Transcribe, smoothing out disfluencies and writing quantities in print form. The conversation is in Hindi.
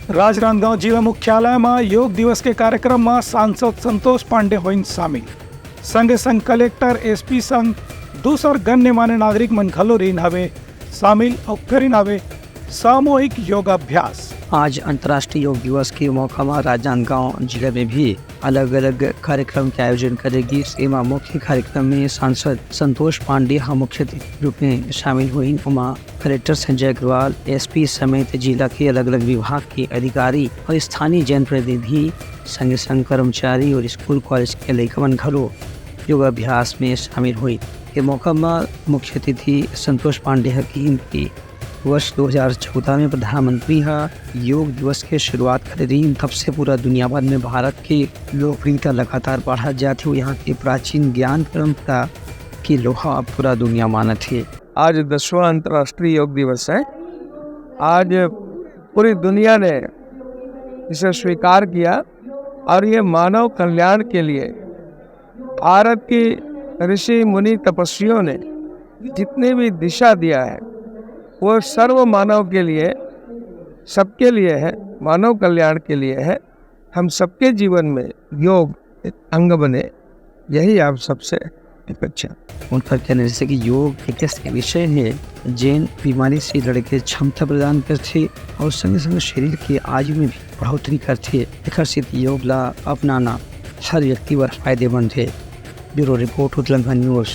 राजनांदगांव जिला मुख्यालय में योग दिवस के कार्यक्रम में सांसद संतोष पांडे हुई शामिल। संगे संग कलेक्टर एसपी संग दूसर गण्यमान्य नागरिक मन घलो रहीन हवे शामिल और करीन हवे सामूहिक योगाभ्यास। आज अंतर्राष्ट्रीय योग दिवस के मौका में राजनांदगांव जिले में भी अलग अलग कार्यक्रम के आयोजन करेगी। सेवा मुख्य कार्यक्रम में सांसद संतोष पांडे मुख्य रूप में शामिल हुई। उमा कलेक्टर संजय अग्रवाल, एसपी समेत जिला के अलग अलग विभाग के अधिकारी और स्थानीय जनप्रतिनिधि संग संग कर्मचारी और स्कूल कॉलेज के लइकन घलो योगाभ्यास में शामिल हुई। ये मौका में मुख्य अतिथि संतोष पांडे की वर्ष 2014 में प्रधानमंत्री योग दिवस के शुरुआत कर रही। तब से पूरा दुनिया भर में भारत की लोकप्रियता लगातार बढ़ा जाती है। यहाँ की प्राचीन ज्ञान परंपरा की लोहा पूरा दुनिया मानत है। आज 10वां अंतर्राष्ट्रीय योग दिवस है। आज पूरी दुनिया ने इसे स्वीकार किया और ये मानव कल्याण के लिए भारत की ऋषि मुनि तपस्वियों ने जितने भी दिशा दिया है वो सर्व मानव के लिए, सबके लिए है, मानव कल्याण के लिए है। हम सबके जीवन में योग एक अंग बने, यही आप सबसे अपेक्षा। उनका कहना जैसे कि योग एक ऐसा विषय है जिन बीमारी से लड़ने की क्षमता प्रदान करते और संग संग शरीर की आयु में भी बढ़ोतरी करती है। विकसित योग ला अपनाना हर व्यक्ति पर फायदेमंद है। Bureau report, Uttarakhand news.